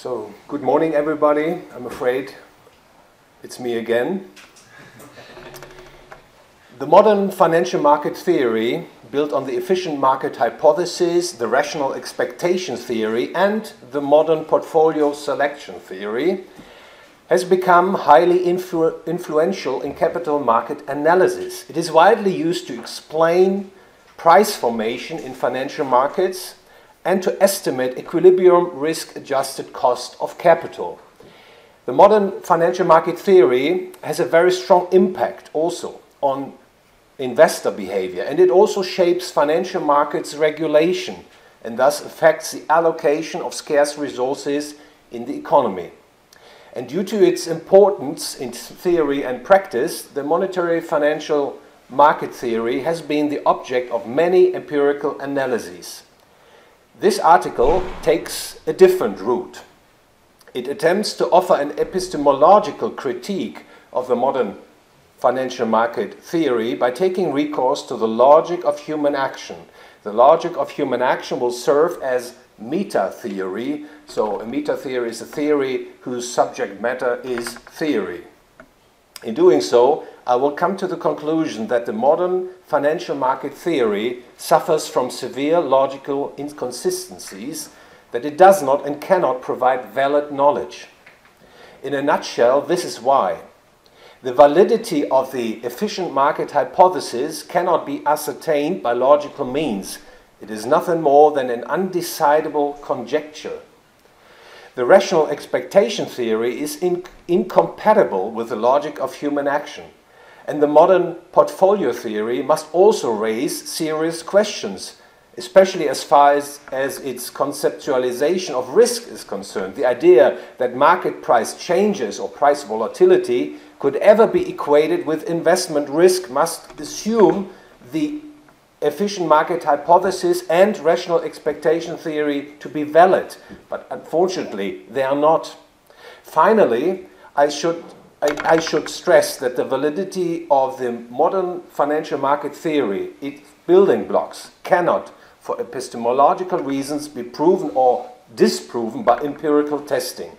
So, good morning everybody. I'm afraid it's me again. The modern financial market theory, built on the efficient market hypothesis, the rational expectation theory, and the modern portfolio selection theory, has become highly influential in capital market analysis. It is widely used to explain price formation in financial markets and to estimate equilibrium risk-adjusted cost of capital. The modern financial market theory has a very strong impact also on investor behavior, and it also shapes financial markets regulation and thus affects the allocation of scarce resources in the economy. And due to its importance in theory and practice, the monetary financial market theory has been the object of many empirical analyses. This article takes a different route. It attempts to offer an epistemological critique of the modern financial market theory by taking recourse to the logic of human action. The logic of human action will serve as meta-theory. So a meta-theory is a theory whose subject matter is theory. In doing so, I will come to the conclusion that the modern financial market theory suffers from severe logical inconsistencies, that it does not and cannot provide valid knowledge. In a nutshell, this is why. The validity of the efficient market hypothesis cannot be ascertained by logical means. It is nothing more than an undecidable conjecture. The rational expectation theory is incompatible with the logic of human action, and the modern portfolio theory must also raise serious questions, especially as far as its conceptualization of risk is concerned. The idea that market price changes or price volatility could ever be equated with investment risk must assume the efficient market hypothesis and rational expectation theory to be valid, but unfortunately they are not. Finally, I should stress that the validity of the modern financial market theory, its building blocks, cannot, for epistemological reasons, be proven or disproven by empirical testing.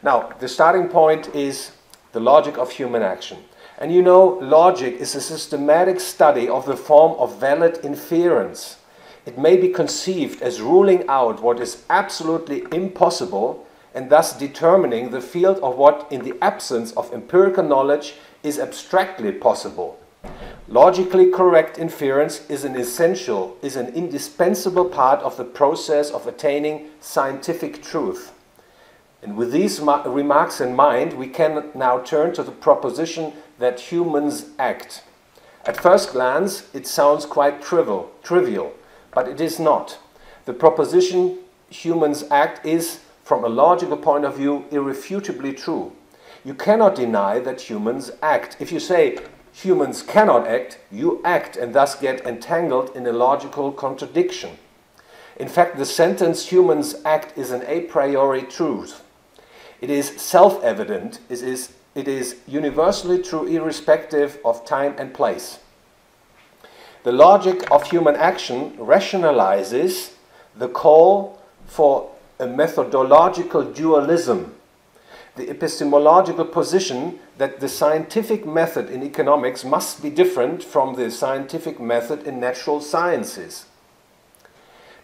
Now, the starting point is the logic of human action. And you know, logic is a systematic study of the form of valid inference. It may be conceived as ruling out what is absolutely impossible and thus determining the field of what, in the absence of empirical knowledge, is abstractly possible. Logically correct inference is an indispensable part of the process of attaining scientific truth. And with these remarks in mind, we can now turn to the proposition that humans act. At first glance, it sounds quite trivial, but it is not. The proposition humans act is, from a logical point of view, irrefutably true. You cannot deny that humans act. If you say humans cannot act, you act and thus get entangled in a logical contradiction. In fact, the sentence humans act is an a priori truth. It is self-evident, it is universally true irrespective of time and place. The logic of human action rationalizes the call for a methodological dualism, the epistemological position that the scientific method in economics must be different from the scientific method in natural sciences.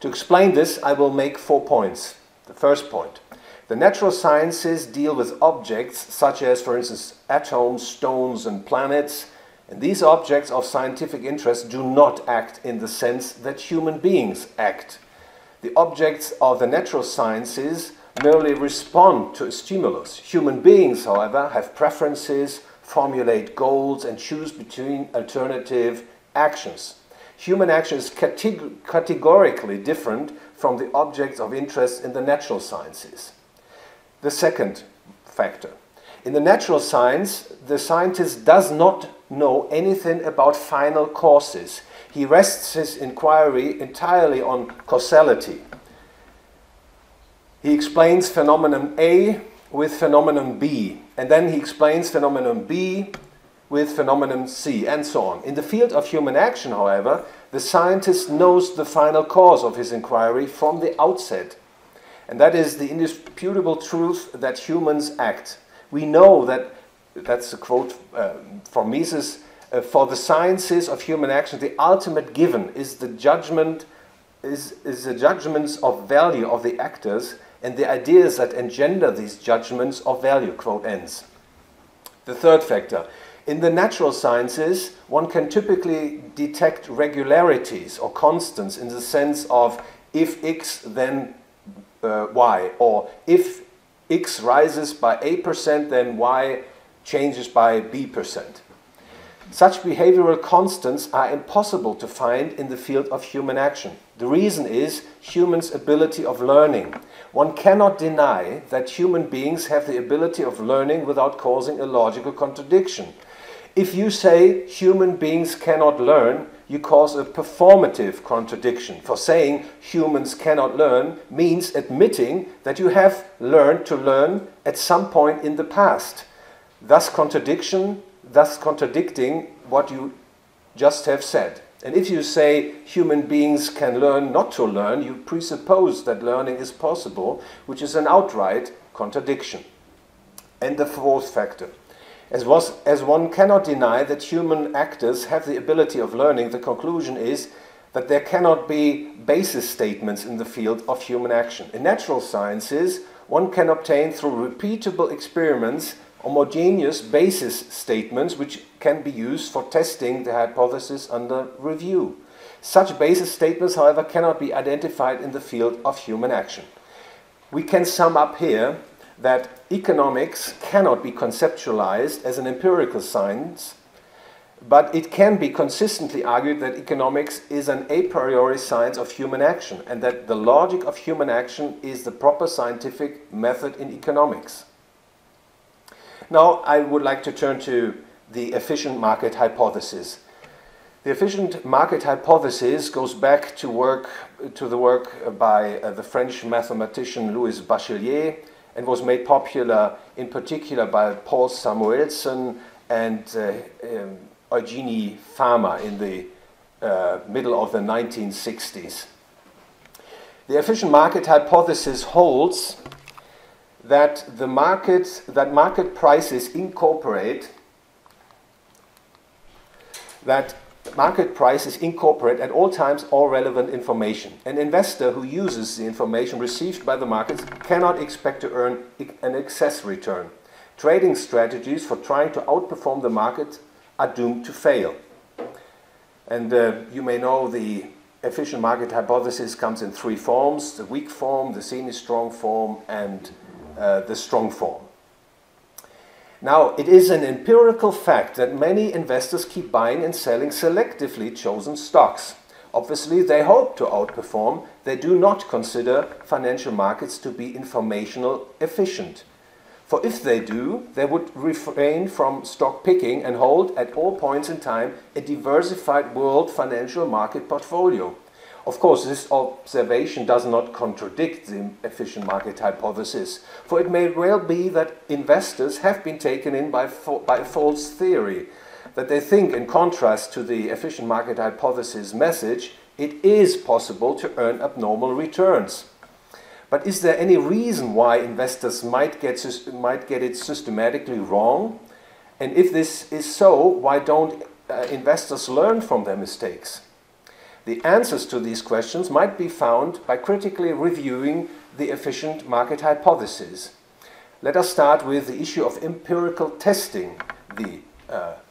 To explain this, I will make 4 points. The first point. The natural sciences deal with objects such as, for instance, atoms, stones, and planets, and these objects of scientific interest do not act in the sense that human beings act. The objects of the natural sciences merely respond to a stimulus. Human beings, however, have preferences, formulate goals, and choose between alternative actions. Human action is categorically different from the objects of interest in the natural sciences. The second factor. In the natural science, the scientist does not know anything about final causes. He rests his inquiry entirely on causality. He explains phenomenon A with phenomenon B, and then he explains phenomenon B with phenomenon C, and so on. In the field of human action, however, the scientist knows the final cause of his inquiry from the outset. And that is the indisputable truth that humans act. We know that, that's a quote from Mises, for the sciences of human action, the ultimate given is the judgment, is the judgments of value of the actors and the ideas that engender these judgments of value, quote ends. The third factor, in the natural sciences, one can typically detect regularities or constants in the sense of if X, then Y, or if X rises by A%, then Y changes by B%. Such behavioral constants are impossible to find in the field of human action. The reason is humans' ability of learning. One cannot deny that human beings have the ability of learning without causing a logical contradiction. If you say human beings cannot learn, you cause a performative contradiction. For saying humans cannot learn means admitting that you have learned to learn at some point in the past. Thus contradicting what you just have said. And if you say human beings can learn not to learn, you presuppose that learning is possible, which is an outright contradiction. And the fourth factor. As one cannot deny that human actors have the ability of learning, the conclusion is that there cannot be basis statements in the field of human action. In natural sciences, one can obtain through repeatable experiments homogeneous basis statements which can be used for testing the hypothesis under review. Such basis statements, however, cannot be identified in the field of human action. We can sum up here that economics cannot be conceptualized as an empirical science, but it can be consistently argued that economics is an a priori science of human action and that the logic of human action is the proper scientific method in economics. Now I would like to turn to the efficient market hypothesis. The efficient market hypothesis goes back to the work by the French mathematician Louis Bachelier and was made popular in particular by Paul Samuelson and Eugenie Fama in the middle of the 1960s. The efficient market hypothesis holds that market prices incorporate at all times all relevant information. An investor who uses the information received by the markets cannot expect to earn an excess return. Trading strategies for trying to outperform the market are doomed to fail. And you may know the efficient market hypothesis comes in three forms: the weak form, the semi-strong form, and the strong form. Now, it is an empirical fact that many investors keep buying and selling selectively chosen stocks. Obviously, they hope to outperform. They do not consider financial markets to be informational efficient. For if they do, they would refrain from stock picking and hold at all points in time a diversified world financial market portfolio. Of course, this observation does not contradict the efficient market hypothesis, for it may well be that investors have been taken in by a false theory, that they think, in contrast to the efficient market hypothesis message, it is possible to earn abnormal returns. But is there any reason why investors might get it systematically wrong? And if this is so, why don't investors learn from their mistakes? The answers to these questions might be found by critically reviewing the efficient market hypothesis. Let us start with the issue of empirical testing the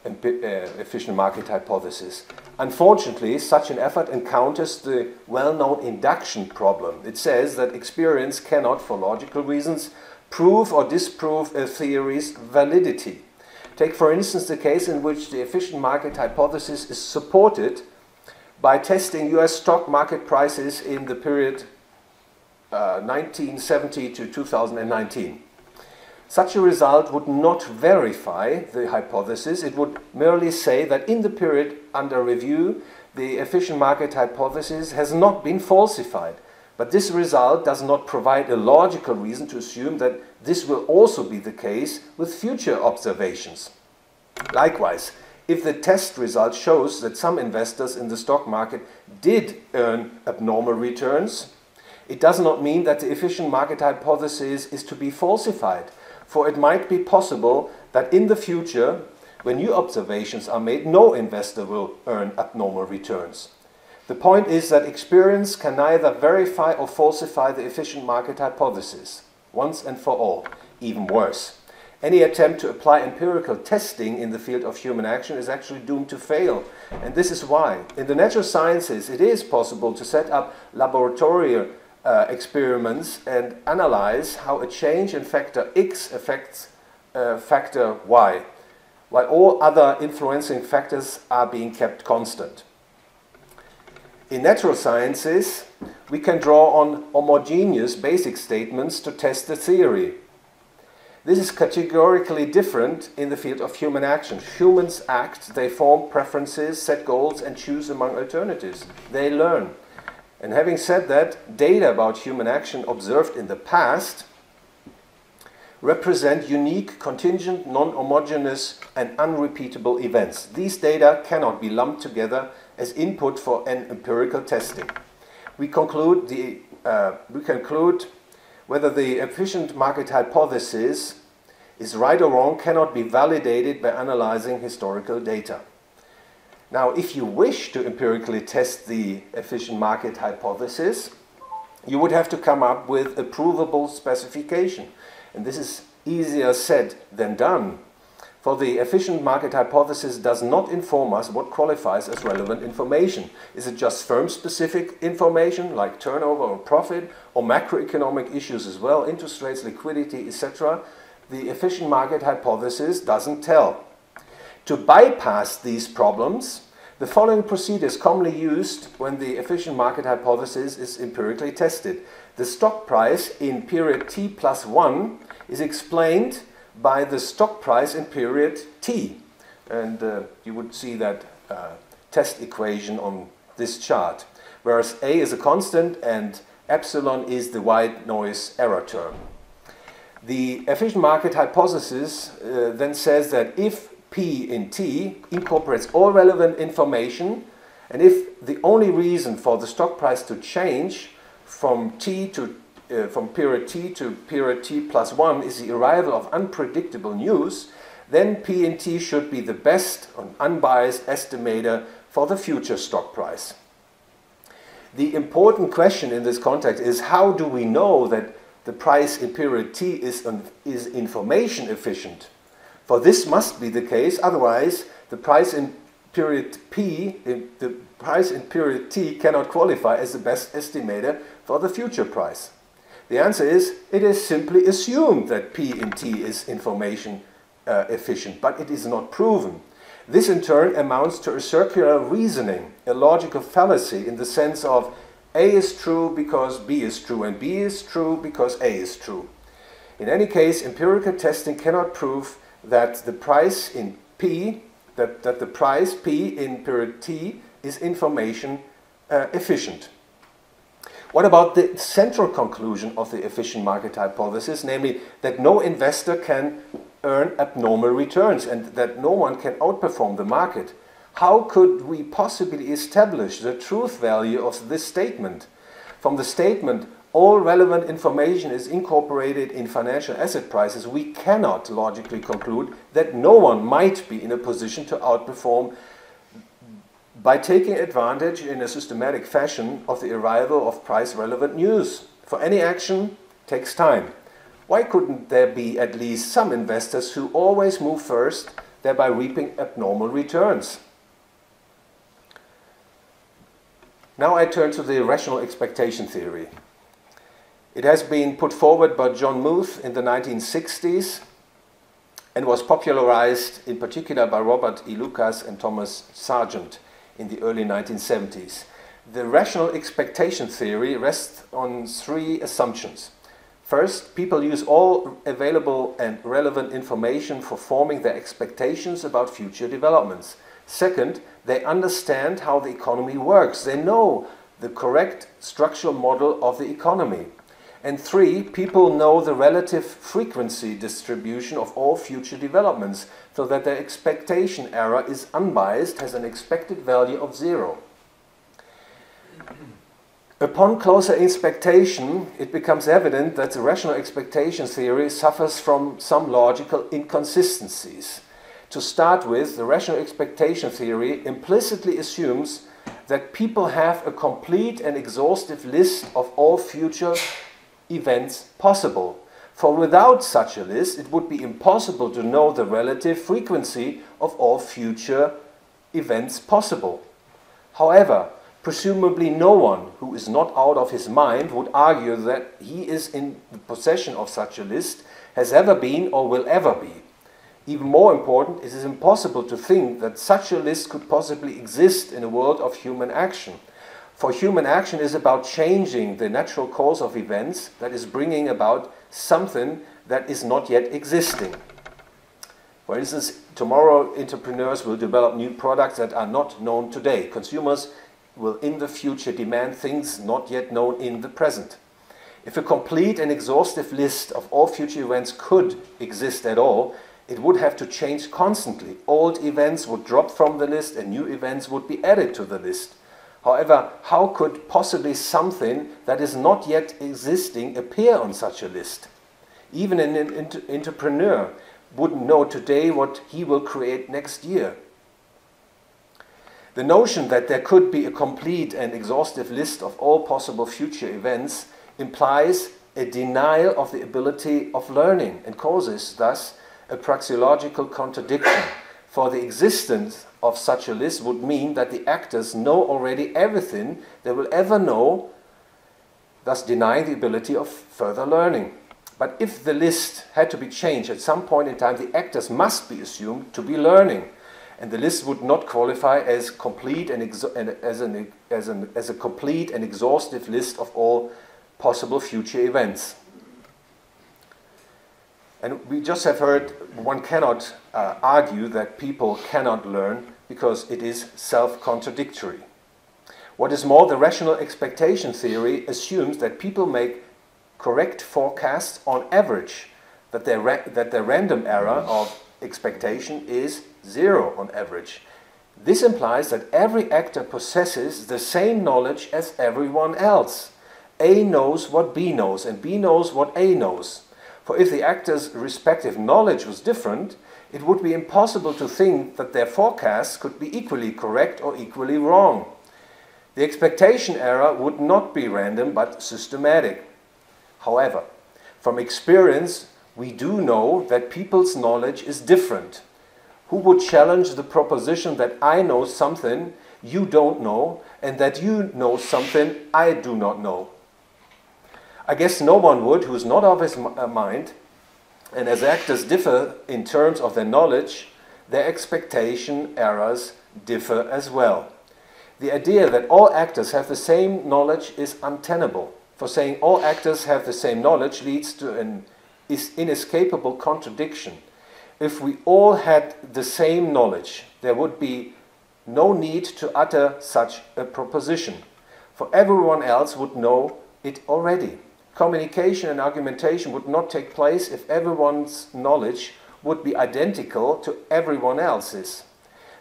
efficient market hypothesis. Unfortunately, such an effort encounters the well-known induction problem. It says that experience cannot, for logical reasons, prove or disprove a theory's validity. Take, for instance, the case in which the efficient market hypothesis is supported by testing US stock market prices in the period 1970 to 2019. Such a result would not verify the hypothesis. It would merely say that in the period under review, the efficient market hypothesis has not been falsified. But this result does not provide a logical reason to assume that this will also be the case with future observations. Likewise, if the test result shows that some investors in the stock market did earn abnormal returns, It does not mean that the efficient market hypothesis is to be falsified, for it might be possible that in the future, when new observations are made, no investor will earn abnormal returns. The point is that experience can neither verify or falsify the efficient market hypothesis, once and for all. Even worse, any attempt to apply empirical testing in the field of human action is actually doomed to fail. And this is why. In the natural sciences, it is possible to set up laboratorial experiments and analyze how a change in factor X affects factor Y, while all other influencing factors are being kept constant. In natural sciences, we can draw on homogeneous basic statements to test the theory. This is categorically different in the field of human action. Humans act, they form preferences, set goals, and choose among alternatives. They learn. And having said that, data about human action observed in the past represent unique, contingent, non-homogeneous, and unrepeatable events. These data cannot be lumped together as input for an empirical testing. We conclude whether the efficient market hypothesis is right or wrong cannot be validated by analyzing historical data. Now, if you wish to empirically test the efficient market hypothesis, you would have to come up with a provable specification. And this is easier said than done. For the efficient market hypothesis does not inform us what qualifies as relevant information. Is it just firm-specific information like turnover or profit, or macroeconomic issues as well, interest rates, liquidity, etc.? The efficient market hypothesis doesn't tell. To bypass these problems, the following procedure is commonly used when the efficient market hypothesis is empirically tested. The stock price in period t plus 1 is explained by the stock price in period t. And you would see that test equation on this chart, whereas A is a constant and epsilon is the white noise error term. The efficient market hypothesis then says that if P in T incorporates all relevant information, and if the only reason for the stock price to change from period T to period T plus 1 is the arrival of unpredictable news, then P in T should be the best and unbiased estimator for the future stock price. The important question in this context is, how do we know that the price in period T is information efficient? For this must be the case, otherwise the price in period T cannot qualify as the best estimator for the future price. The answer is, it is simply assumed that P in T is information efficient, but it is not proven. This in turn amounts to a circular reasoning, a logical fallacy in the sense of A is true because B is true, and B is true because A is true. In any case, empirical testing cannot prove that the price in P, that the price P in period T is information efficient. What about the central conclusion of the efficient market hypothesis, namely that no investor can earn abnormal returns and that no one can outperform the market? How could we possibly establish the truth value of this statement? From the statement, all relevant information is incorporated in financial asset prices, we cannot logically conclude that no one might be in a position to outperform by taking advantage in a systematic fashion of the arrival of price-relevant news. For any action takes time. Why couldn't there be at least some investors who always move first, thereby reaping abnormal returns? Now I turn to the irrational expectation theory. It has been put forward by John Muth in the 1960s and was popularized in particular by Robert E. Lucas and Thomas Sargent in the early 1970s. The irrational expectation theory rests on three assumptions. First, people use all available and relevant information for forming their expectations about future developments. Second, they understand how the economy works. They know the correct structural model of the economy. And three, people know the relative frequency distribution of all future developments, so that their expectation error is unbiased, has an expected value of 0. Upon closer inspection, it becomes evident that the rational expectation theory suffers from some logical inconsistencies. To start with, the rational expectation theory implicitly assumes that people have a complete and exhaustive list of all future events possible. For without such a list, it would be impossible to know the relative frequency of all future events possible. However, presumably no one who is not out of his mind would argue that he is in the possession of such a list, has ever been or will ever be. Even more important, it is impossible to think that such a list could possibly exist in a world of human action. For human action is about changing the natural course of events, that is bringing about something that is not yet existing. For instance, tomorrow entrepreneurs will develop new products that are not known today. Consumers will in the future demand things not yet known in the present. If a complete and exhaustive list of all future events could exist at all, it would have to change constantly. Old events would drop from the list and new events would be added to the list. However, how could possibly something that is not yet existing appear on such a list? Even an entrepreneur wouldn't know today what he will create next year. The notion that there could be a complete and exhaustive list of all possible future events implies a denial of the ability of learning and causes, thus, a praxeological contradiction. For the existence of such a list would mean that the actors know already everything they will ever know, thus denying the ability of further learning. But if the list had to be changed at some point in time, the actors must be assumed to be learning, and the list would not qualify as complete and as a complete and exhaustive list of all possible future events. And we just have heard one cannot argue that people cannot learn because it is self-contradictory. What is more, the rational expectation theory assumes that people make correct forecasts on average, that their random error of expectation is 0 on average. This implies that every actor possesses the same knowledge as everyone else. A knows what B knows, and B knows what A knows. For if the actors' respective knowledge was different, it would be impossible to think that their forecasts could be equally correct or equally wrong. The expectation error would not be random but systematic. However, from experience, we do know that people's knowledge is different. Who would challenge the proposition that I know something you don't know and that you know something I do not know? I guess no one would who is not of his mind, and as actors differ in terms of their knowledge, their expectation errors differ as well. The idea that all actors have the same knowledge is untenable. For saying all actors have the same knowledge leads to an inescapable contradiction. If we all had the same knowledge, there would be no need to utter such a proposition, for everyone else would know it already. Communication and argumentation would not take place if everyone's knowledge would be identical to everyone else's.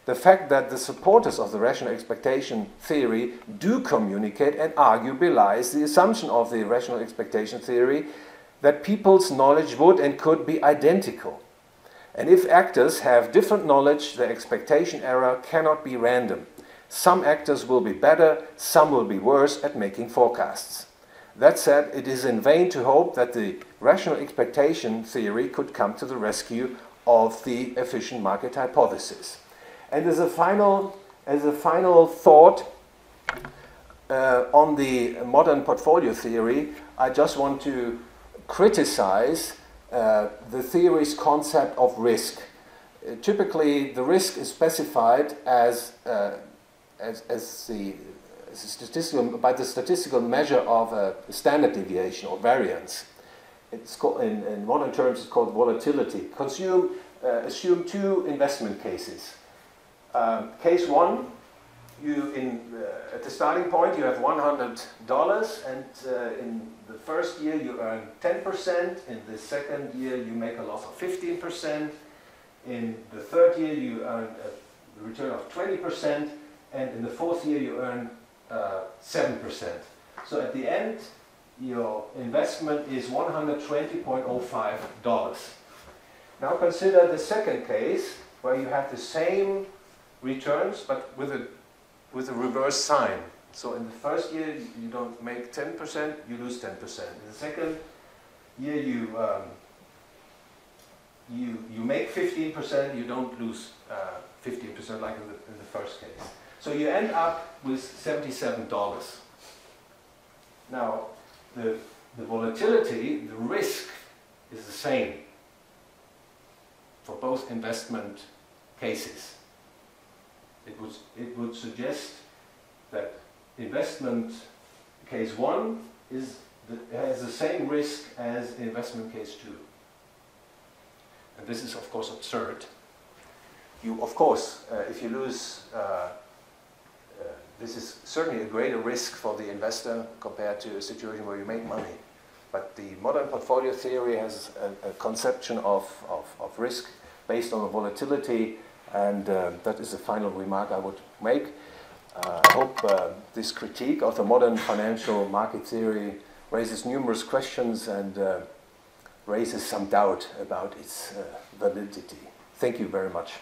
The fact that the supporters of the rational expectation theory do communicate and argue belies the assumption of the rational expectation theory that people's knowledge would and could be identical. And if actors have different knowledge, their expectation error cannot be random. Some actors will be better, some will be worse at making forecasts. That said, it is in vain to hope that the rational expectation theory could come to the rescue of the efficient market hypothesis. And as a final thought on the modern portfolio theory, I just want to criticize the theory's concept of risk. Typically, the risk is specified as by the statistical measure of a standard deviation or variance. It's called, in modern terms, it's called volatility. Assume two investment cases. Case one, at the starting point you have $100, and in the first year you earn 10%, in the second year you make a loss of 15%, in the third year you earn a return of 20%, and in the fourth year you earn 7%. So at the end, your investment is $120.05. Now consider the second case, where you have the same returns, but with a reverse sign. So in the first year, you don't make 10%, you lose 10%. In the second year, you make 15%, you don't lose 15% like in the first case. So you end up with $77. Now, the volatility, the risk, is the same for both investment cases. It would suggest that investment case 1 has the same risk as investment case 2. And this is, of course, absurd. You, of course, if you lose, this is certainly a greater risk for the investor compared to a situation where you make money. But the modern portfolio theory has a conception of risk based on the volatility, and that is the final remark I would make. I hope this critique of the modern financial market theory raises numerous questions and raises some doubt about its validity. Thank you very much.